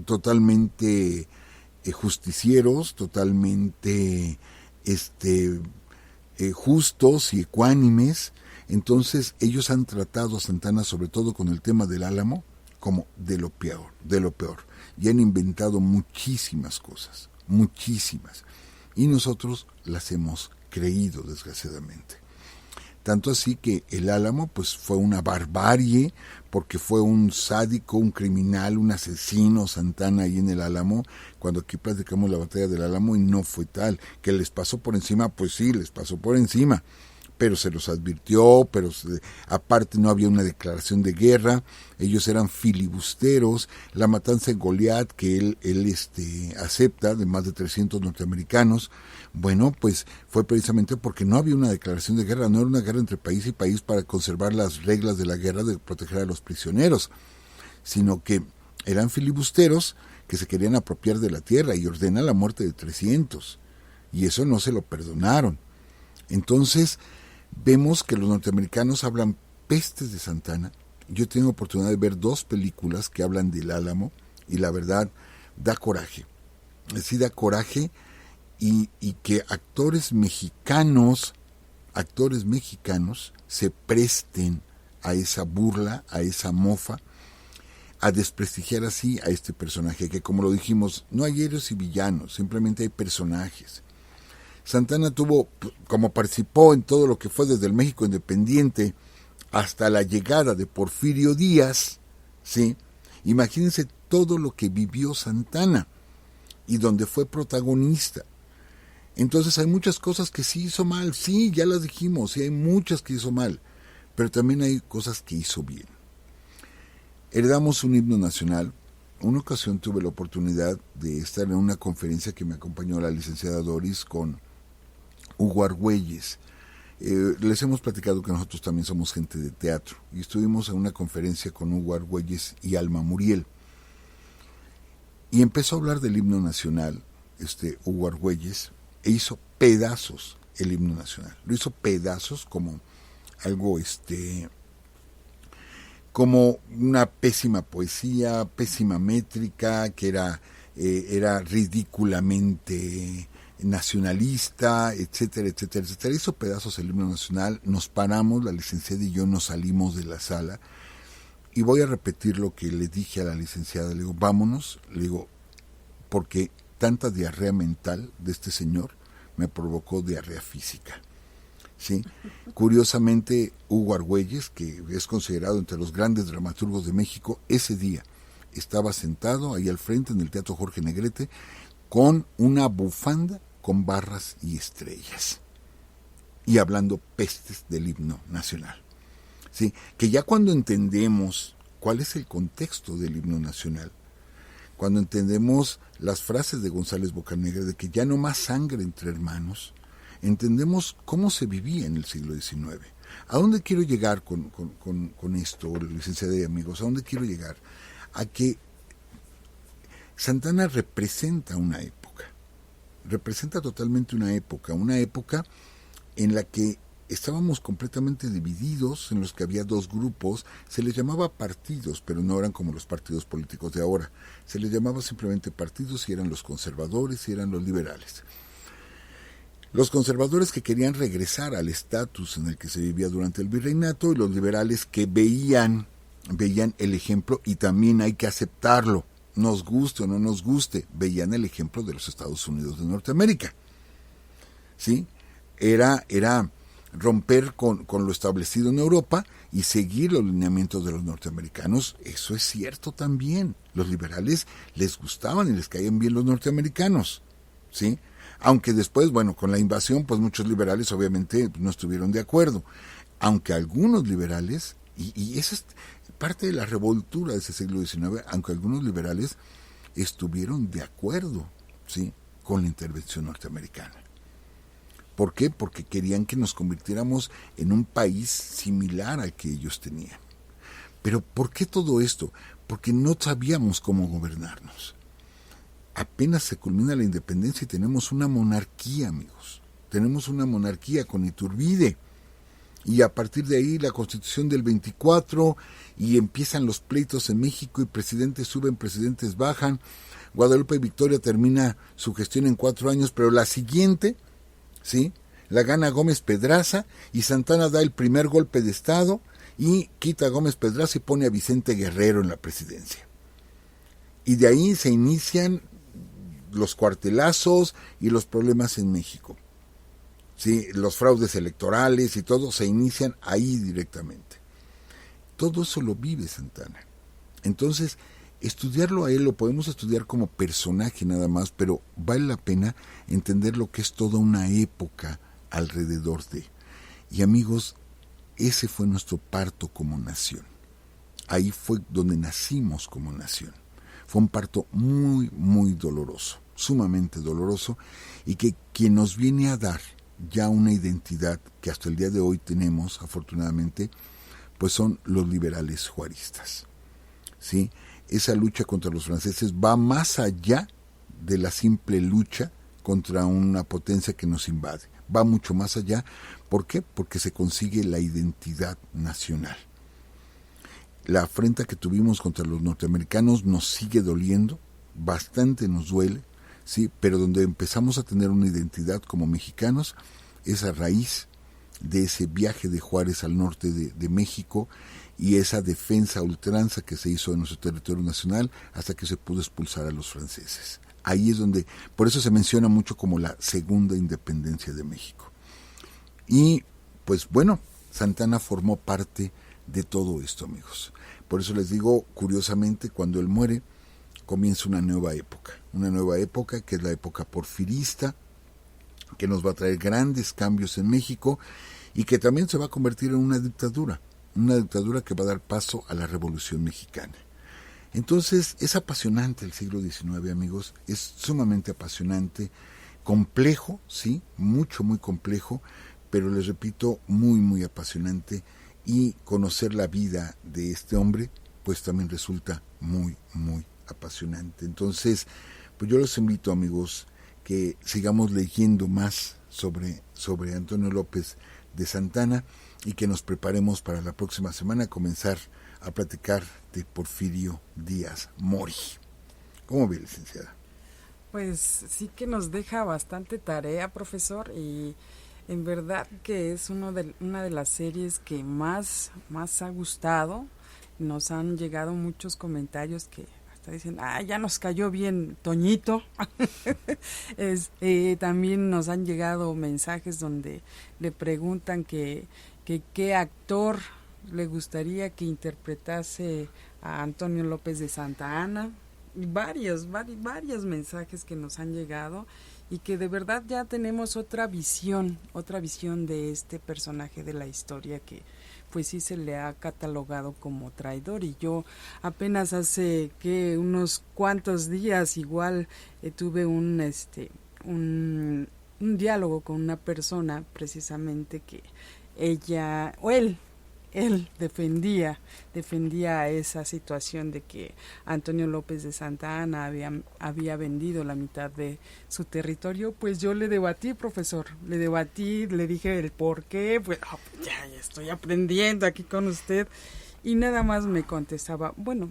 totalmente justicieros, totalmente justos y ecuánimes. Entonces ellos han tratado a Santana, sobre todo con el tema del Álamo, como de lo peor, y han inventado muchísimas cosas, muchísimas, y nosotros las hemos creído, desgraciadamente. Tanto así que el Álamo pues fue una barbarie, porque fue un sádico, un criminal, un asesino, Santana ahí en el Álamo, cuando aquí platicamos la batalla del Álamo, y no fue tal. Que les pasó por encima, pues sí, les pasó por encima, pero se los advirtió, aparte no había una declaración de guerra, ellos eran filibusteros. La matanza en Goliat, que él acepta, de más de 300 norteamericanos, bueno, pues fue precisamente porque no había una declaración de guerra, no era una guerra entre país y país para conservar las reglas de la guerra, de proteger a los prisioneros, sino que eran filibusteros que se querían apropiar de la tierra, y ordena la muerte de 300, y eso no se lo perdonaron. Entonces vemos que los norteamericanos hablan pestes de Santana. Yo tengo oportunidad de ver 2 películas que hablan del Álamo, y la verdad da coraje. Sí da coraje, y que actores mexicanos se presten a esa burla, a esa mofa, a desprestigiar así a este personaje, que como lo dijimos, no hay héroes y villanos, simplemente hay personajes. Santana como participó en todo lo que fue desde el México independiente hasta la llegada de Porfirio Díaz, ¿sí? Imagínense todo lo que vivió Santana y donde fue protagonista. Entonces hay muchas cosas que sí hizo mal, sí, ya las dijimos, sí hay muchas que hizo mal, pero también hay cosas que hizo bien. Heredamos un himno nacional. Una ocasión tuve la oportunidad de estar en una conferencia que me acompañó la licenciada Doris con Hugo Argüelles. Les hemos platicado que nosotros también somos gente de teatro, y estuvimos en una conferencia con Hugo Argüelles y Alma Muriel, y empezó a hablar del himno nacional Hugo Argüelles, e hizo pedazos el himno nacional, lo hizo pedazos como algo como una pésima poesía, pésima métrica, que era ridículamente nacionalista, etcétera, etcétera, etcétera. Hizo pedazos el himno nacional. Nos paramos, la licenciada y yo nos salimos de la sala, y voy a repetir lo que le dije a la licenciada. Le digo, vámonos, le digo, porque tanta diarrea mental de este señor me provocó diarrea física. ¿Sí? Curiosamente, Hugo Argüelles, que es considerado entre los grandes dramaturgos de México, ese día estaba sentado ahí al frente en el Teatro Jorge Negrete con una bufanda con barras y estrellas, y hablando pestes del himno nacional. ¿Sí? Que ya cuando entendemos cuál es el contexto del himno nacional, cuando entendemos las frases de González Bocanegra de que ya no más sangre entre hermanos, entendemos cómo se vivía en el siglo XIX. ¿A dónde quiero llegar con esto, licenciada y amigos? ¿A dónde quiero llegar? A que Santa Anna representa una época, representa totalmente una época en la que estábamos completamente divididos, en los que había dos grupos, se les llamaba partidos, pero no eran como los partidos políticos de ahora, se les llamaba simplemente partidos y eran los conservadores y eran los liberales. Los conservadores que querían regresar al estatus en el que se vivía durante el virreinato y los liberales que veían el ejemplo, y también hay que aceptarlo, nos guste o no nos guste, veían el ejemplo de los Estados Unidos de Norteamérica. ¿Sí? Era romper con lo establecido en Europa y seguir los lineamientos de los norteamericanos. Eso es cierto también. Los liberales les gustaban y les caían bien los norteamericanos, ¿sí? Aunque después, bueno, con la invasión, pues muchos liberales obviamente no estuvieron de acuerdo. Aunque algunos liberales, y esa es parte de la revoltura de ese siglo XIX, aunque algunos liberales estuvieron de acuerdo, ¿sí?, con la intervención norteamericana. ¿Por qué? Porque querían que nos convirtiéramos en un país similar al que ellos tenían. Pero ¿por qué todo esto? Porque no sabíamos cómo gobernarnos. Apenas se culmina la independencia y tenemos una monarquía, amigos. Tenemos una monarquía con Iturbide. Y a partir de ahí la Constitución del 24 y empiezan los pleitos en México y presidentes suben, presidentes bajan. Guadalupe Victoria termina su gestión en 4 años, pero la siguiente, ¿sí?, la gana Gómez Pedraza y Santa Anna da el primer golpe de Estado y quita a Gómez Pedraza y pone a Vicente Guerrero en la presidencia. Y de ahí se inician los cuartelazos y los problemas en México. Sí, los fraudes electorales y todo se inician ahí directamente. Todo eso lo vive Santa Anna. Entonces, estudiarlo a él lo podemos estudiar como personaje nada más, pero vale la pena entender lo que es toda una época alrededor de. Y amigos, ese fue nuestro parto como nación. Ahí fue donde nacimos como nación. Fue un parto muy, muy doloroso, sumamente doloroso, y que quien nos viene a dar ya una identidad que hasta el día de hoy tenemos, afortunadamente, pues son los liberales juaristas. ¿Sí? Esa lucha contra los franceses va más allá de la simple lucha contra una potencia que nos invade. Va mucho más allá. ¿Por qué? Porque se consigue la identidad nacional. La afrenta que tuvimos contra los norteamericanos nos sigue doliendo, bastante nos duele, ¿sí? Pero donde empezamos a tener una identidad como mexicanos es a raíz de ese viaje de Juárez al norte de México y esa defensa a ultranza que se hizo en nuestro territorio nacional hasta que se pudo expulsar a los franceses. Ahí es donde, por eso se menciona mucho como la segunda independencia de México. Y pues bueno, Santa Anna formó parte de todo esto, amigos. Por eso les digo, curiosamente, cuando él muere, comienza una nueva época que es la época porfirista, que nos va a traer grandes cambios en México y que también se va a convertir en una dictadura que va a dar paso a la Revolución Mexicana. Entonces, es apasionante el siglo XIX, amigos, es sumamente apasionante, complejo, sí, mucho, muy complejo, pero les repito, muy, muy apasionante, y conocer la vida de este hombre, pues también resulta muy, muy apasionante. Entonces, pues yo los invito, amigos, que sigamos leyendo más sobre Antonio López de Santa Anna y que nos preparemos para la próxima semana a comenzar a platicar de Porfirio Díaz Mori. ¿Cómo ve, licenciada? Pues sí que nos deja bastante tarea, profesor, y en verdad que es una de las series que más ha gustado. Nos han llegado muchos comentarios que hasta dicen, ya nos cayó bien Toñito. También nos han llegado mensajes donde le preguntan que qué actor le gustaría que interpretase a Antonio López de Santa Anna. Varios mensajes que nos han llegado y que de verdad ya tenemos otra visión de este personaje de la historia que pues sí se le ha catalogado como traidor. Y yo apenas hace que unos cuantos días igual tuve un diálogo con una persona precisamente que ella o él defendía esa situación de que Antonio López de Santa Anna había vendido la mitad de su territorio. Pues yo le debatí, profesor, le dije el por qué, pues ya estoy aprendiendo aquí con usted, y nada más me contestaba, bueno,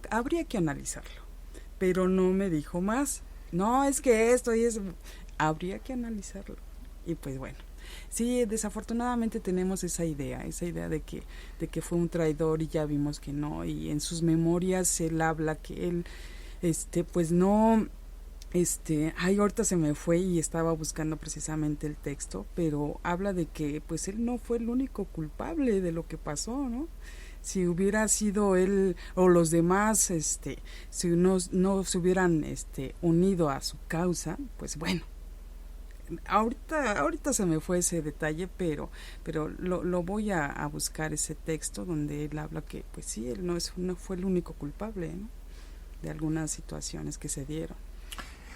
habría que analizarlo, pero no me dijo más. No, es que esto y eso, habría que analizarlo. Y pues bueno, sí, desafortunadamente tenemos esa idea de que fue un traidor, y ya vimos que no. Y en sus memorias él habla que él, pues no, ahorita se me fue y estaba buscando precisamente el texto, pero habla de que pues él no fue el único culpable de lo que pasó, ¿no? Si hubiera sido él o los demás, si no se hubieran unido a su causa, pues bueno. Ahorita se me fue ese detalle, pero lo voy a buscar, ese texto donde él habla que pues sí, él no fue el único culpable, ¿no?, de algunas situaciones que se dieron.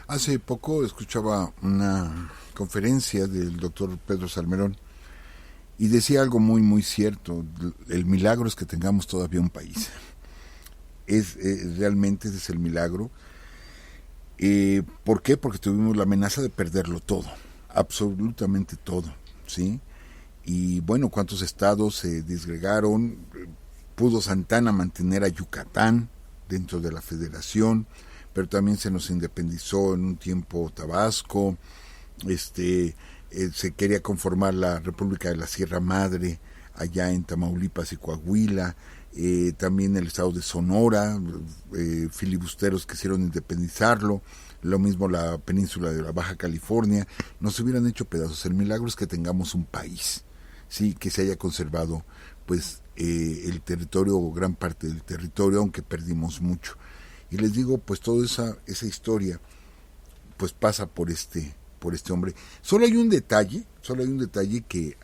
Hace poco escuchaba una conferencia del doctor Pedro Salmerón y decía algo muy muy cierto. El milagro es que tengamos todavía un país. Realmente ese es el milagro. ¿Por qué? Porque tuvimos la amenaza de perderlo todo, absolutamente todo, ¿sí? Y bueno, ¿cuántos estados se disgregaron? Pudo Santa Anna mantener a Yucatán dentro de la federación, pero también se nos independizó en un tiempo Tabasco. Se quería conformar la República de la Sierra Madre allá en Tamaulipas y Coahuila. También el estado de Sonora, filibusteros quisieron independizarlo, lo mismo la península de la Baja California, nos hubieran hecho pedazos. El milagro es que tengamos un país, sí, que se haya conservado pues el territorio o gran parte del territorio, aunque perdimos mucho. Y les digo, pues toda esa historia pues pasa por este hombre. Solo hay un detalle que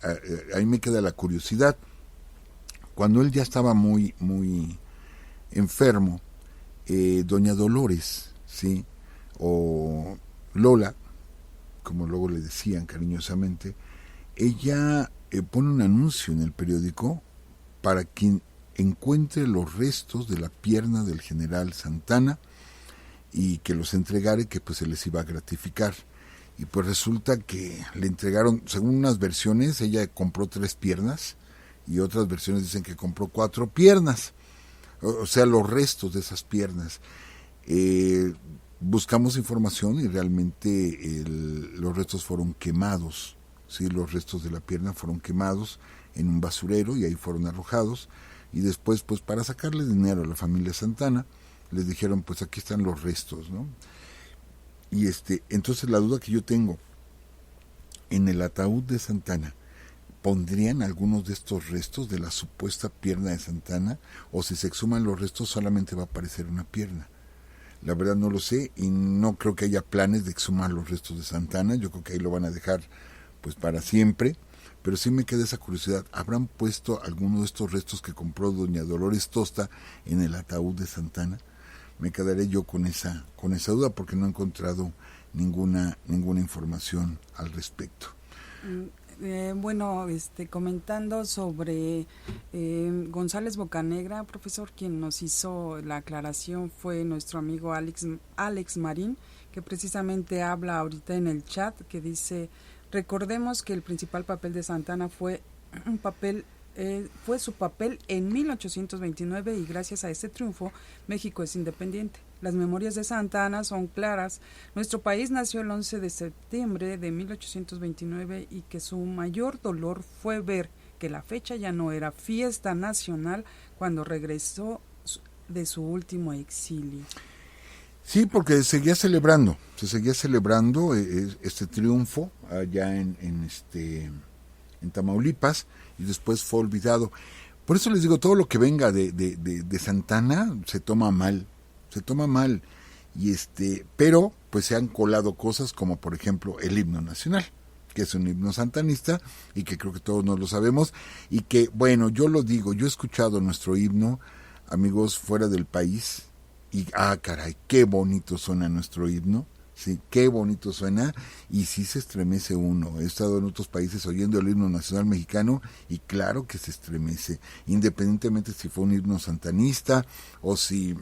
a mí me queda la curiosidad. Cuando él ya estaba muy muy enfermo, doña Dolores, sí, o Lola, como luego le decían cariñosamente, ella pone un anuncio en el periódico para quien encuentre los restos de la pierna del general Santa Anna y que los entregare, que pues se les iba a gratificar. Y pues resulta que le entregaron, según unas versiones, ella compró 3 piernas, y otras versiones dicen que compró 4 piernas, o sea, los restos de esas piernas. Buscamos información y realmente los restos fueron quemados, ¿sí? Los restos de la pierna fueron quemados en un basurero y ahí fueron arrojados, y después pues para sacarle dinero a la familia Santa Anna les dijeron pues aquí están los restos, ¿no? Y entonces la duda que yo tengo, en el ataúd de Santa Anna, ¿pondrían algunos de estos restos de la supuesta pierna de Santa Anna? O si se exhuman los restos solamente va a aparecer una pierna. La verdad no lo sé, y no creo que haya planes de exhumar los restos de Santa Anna. Yo creo que ahí lo van a dejar pues para siempre, pero sí me queda esa curiosidad. ¿Habrán puesto alguno de estos restos que compró doña Dolores Tosta en el ataúd de Santa Anna? Me quedaré yo con esa duda, porque no he encontrado ninguna información al respecto. Bueno, comentando sobre González Bocanegra, profesor, quien nos hizo la aclaración fue nuestro amigo Alex Marín, que precisamente habla ahorita en el chat, que dice: recordemos que el principal papel de Santa Anna fue su papel en 1829, y gracias a este triunfo México es independiente. Las memorias de Santa Anna son claras. Nuestro país nació el 11 de septiembre de 1829 y que su mayor dolor fue ver que la fecha ya no era fiesta nacional cuando regresó de su último exilio. Sí, porque se seguía celebrando este triunfo allá en Tamaulipas, y después fue olvidado. Por eso les digo, todo lo que venga de Santa Anna se toma mal, y pero pues se han colado cosas como por ejemplo el himno nacional. que es un himno santanista y que creo que todos nos lo sabemos y que, bueno, yo lo digo, yo he escuchado nuestro himno, amigos fuera del país, y caray, qué bonito suena nuestro himno, sí, qué bonito suena, y sí se estremece uno. He estado en otros países oyendo el himno nacional mexicano y claro que se estremece, independientemente si fue un himno santanista o si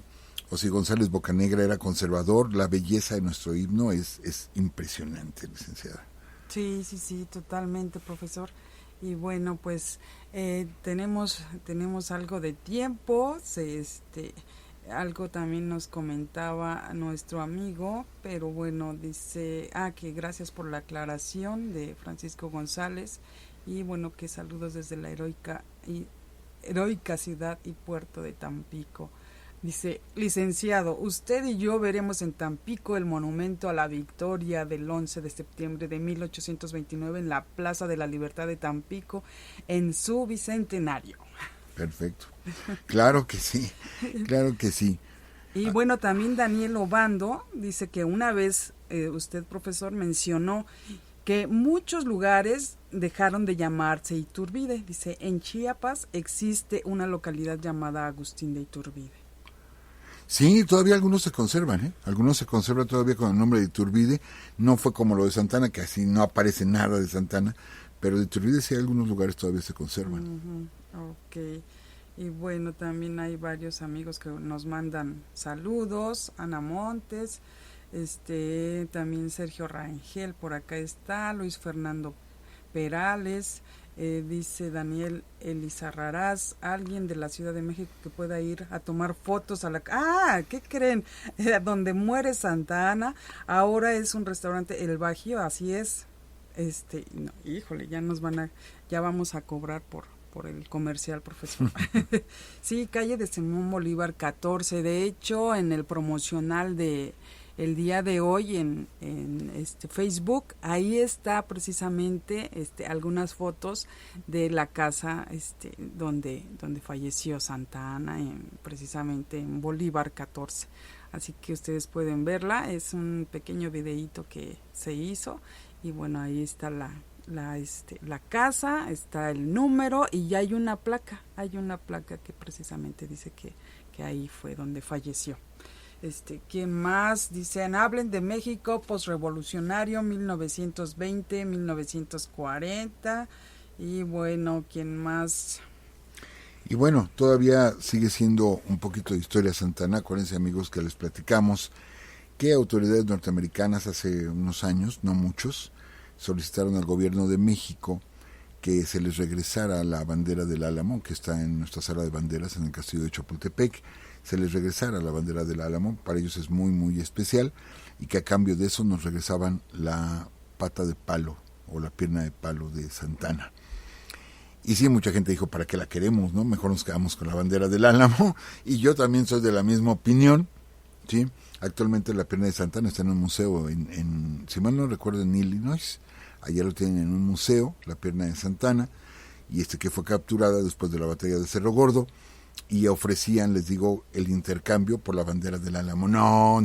González Bocanegra era conservador, la belleza de nuestro himno es impresionante, licenciada. Sí, totalmente, profesor. Y bueno, pues tenemos algo de tiempo, algo también nos comentaba nuestro amigo, pero bueno, dice, que gracias por la aclaración de Francisco González y bueno, que saludos desde la heroica ciudad y puerto de Tampico. Dice, licenciado, usted y yo veremos en Tampico el monumento a la victoria del 11 de septiembre de 1829 en la Plaza de la Libertad de Tampico en su bicentenario. Perfecto. Claro que sí, claro que sí. Y bueno, también Daniel Obando dice que una vez usted, profesor, mencionó que muchos lugares dejaron de llamarse Iturbide. Dice, en Chiapas existe una localidad llamada Agustín de Iturbide. Sí, todavía algunos se conservan, ¿eh? Algunos se conservan todavía con el nombre de Iturbide. No fue como lo de Santana, que así no aparece nada de Santana, pero de Iturbide sí algunos lugares todavía se conservan. Ok. Y bueno, también hay varios amigos que nos mandan saludos. Ana Montes, también Sergio Rangel, por acá está, Luis Fernando Perales, dice Daniel Elizarrarás, alguien de la Ciudad de México que pueda ir a tomar fotos a la... ¿Qué creen? Donde muere Santa Ana, ahora es un restaurante El Bajío, así es. No, híjole, ya vamos a cobrar por el comercial, profesor. Sí, calle de Simón Bolívar 14, de hecho, en el promocional de el día de hoy en Facebook, ahí está precisamente algunas fotos de la casa donde falleció Santa Ana, precisamente en Bolívar 14. Así que ustedes pueden verla, es un pequeño videíto que se hizo y bueno, ahí está la casa, está el número y ya hay una placa que precisamente dice que ahí fue donde falleció. ¿Quién más? Dicen, hablen de México posrevolucionario 1920, 1940 y bueno, ¿quién más? Y bueno, todavía sigue siendo un poquito de historia Santana. Acuérdense, amigos, que les platicamos que autoridades norteamericanas hace unos años, no muchos, solicitaron al gobierno de México que se les regresara la bandera del Álamo, que está en nuestra sala de banderas en el castillo de Chapultepec, se les regresara la bandera del Álamo, para ellos es muy muy especial, y que a cambio de eso nos regresaban la pata de palo o la pierna de palo de Santana. Y sí, mucha gente dijo, ¿para qué la queremos? ¿No? Mejor nos quedamos con la bandera del Álamo, y yo también soy de la misma opinión, ¿sí? Actualmente la pierna de Santana está en un museo, si mal no recuerdo, en Illinois. Allá lo tienen en un museo, la pierna de Santana, y que fue capturada después de la batalla de Cerro Gordo, y ofrecían, les digo, el intercambio por la bandera del Álamo. No,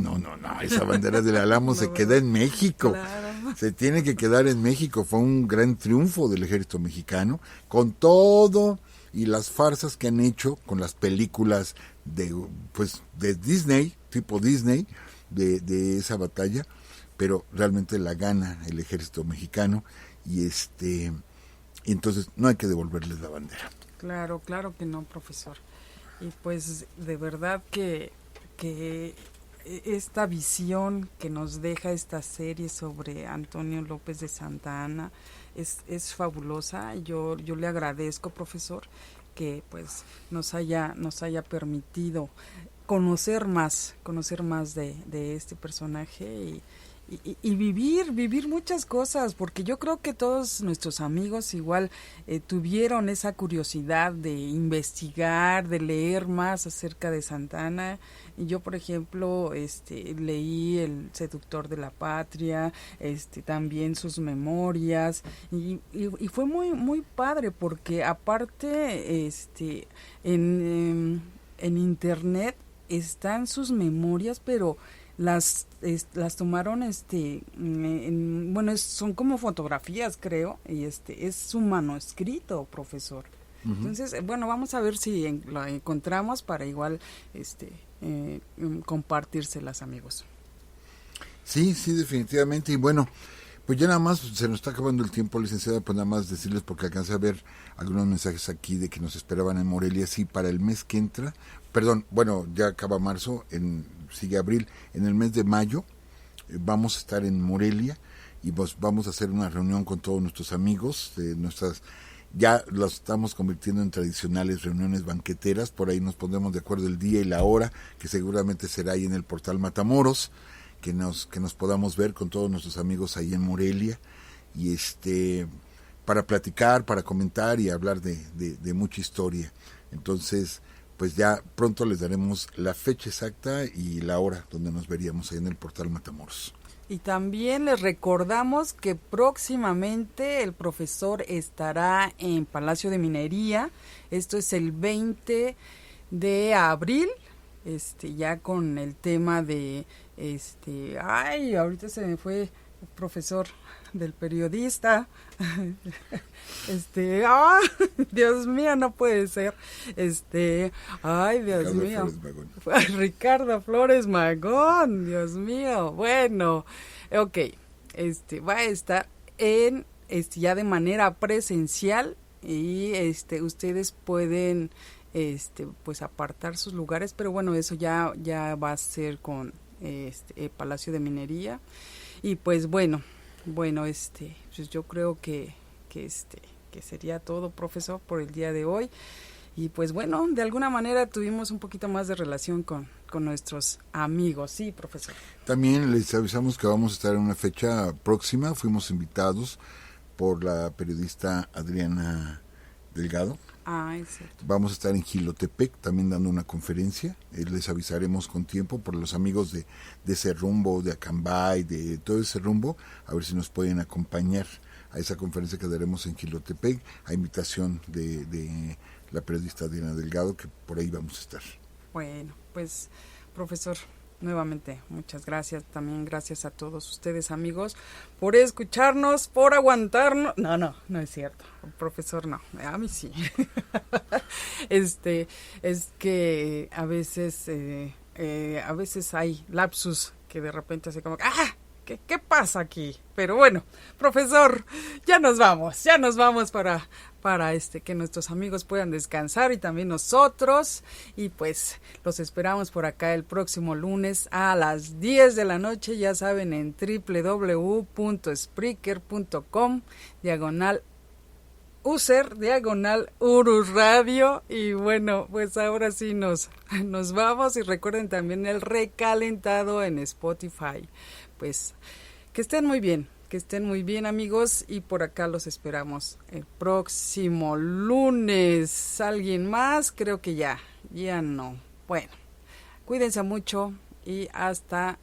esa bandera del Álamo se queda en México. Claro. Se tiene que quedar en México. Fue un gran triunfo del ejército mexicano, con todo y las farsas que han hecho con las películas de Disney, tipo Disney, de esa batalla, pero realmente la gana el ejército mexicano y entonces no hay que devolverles la bandera. Claro que no, profesor. Y pues de verdad que esta visión que nos deja esta serie sobre Antonio López de Santa Anna es fabulosa. Yo le agradezco, profesor, que pues nos haya permitido conocer más de este personaje y vivir muchas cosas, porque yo creo que todos nuestros amigos igual tuvieron esa curiosidad de investigar, de leer más acerca de Santa Anna. Y yo, por ejemplo, leí El seductor de la patria, también sus memorias, y fue muy muy padre, porque aparte en internet están sus memorias, pero las tomaron bueno, son como fotografías, creo, y es su manuscrito, profesor. Uh-huh. Entonces, bueno, vamos a ver si lo encontramos para igual compartírselas, amigos. Sí, definitivamente. Y bueno, pues ya nada más se nos está acabando el tiempo, licenciada, pues nada más decirles, porque alcancé a ver algunos mensajes aquí de que nos esperaban en Morelia, sí, para el mes que entra, perdón, bueno, ya acaba marzo, sigue abril, en el mes de mayo vamos a estar en Morelia y vamos a hacer una reunión con todos nuestros amigos, ya los estamos convirtiendo en tradicionales reuniones banqueteras, por ahí nos pondremos de acuerdo el día y la hora, que seguramente será ahí en el portal Matamoros, que nos podamos ver con todos nuestros amigos ahí en Morelia, y para platicar, para comentar y hablar de mucha historia. Entonces, pues ya pronto les daremos la fecha exacta y la hora donde nos veríamos ahí en el portal Matamoros. Y también les recordamos que próximamente el profesor estará en Palacio de Minería. Esto es el 20 de abril, ya con el tema de, ahorita se me fue el profesor del periodista, Dios mío, no puede ser, Dios mío, Ricardo Flores Magón, Dios mío, bueno, ok, va a estar en, ya de manera presencial, y ustedes pueden, pues apartar sus lugares, pero bueno, eso ya va a ser con Palacio de Minería. Y pues bueno, pues yo creo que sería todo, profesor, por el día de hoy. Y pues bueno, de alguna manera tuvimos un poquito más de relación con nuestros amigos. Sí, profesor. También les avisamos que vamos a estar en una fecha próxima. Fuimos invitados por la periodista Adriana Delgado. Es cierto. Vamos a estar en Jilotepec también dando una conferencia. Les avisaremos con tiempo por los amigos de ese rumbo, de Acambay, de todo ese rumbo, a ver si nos pueden acompañar a esa conferencia que daremos en Jilotepec, a invitación de la periodista Adriana Delgado, que por ahí vamos a estar. Bueno, pues, profesor, nuevamente, muchas gracias. También gracias a todos ustedes, amigos, por escucharnos, por aguantarnos. No es cierto. Profesor, no. A mí sí. Es que a veces hay lapsus que de repente hace como, ¿qué pasa aquí? Pero bueno, profesor, ya nos vamos para que nuestros amigos puedan descansar y también nosotros, y pues los esperamos por acá el próximo lunes a las 10 de la noche, ya saben, en www.spreaker.com/user/Urus Radio. Y bueno, pues ahora sí nos vamos, y recuerden también el recalentado en Spotify. Pues que estén muy bien, amigos, y por acá los esperamos el próximo lunes. ¿Alguien más? Creo que ya no. Bueno, cuídense mucho y hasta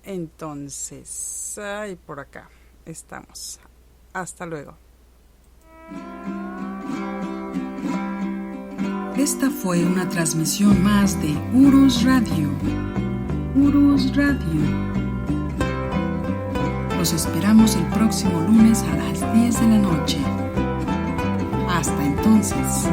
entonces. Y por acá estamos. Hasta luego. Esta fue una transmisión más de Urus Radio. Urus Radio. Los esperamos el próximo lunes a las 10 de la noche. Hasta entonces.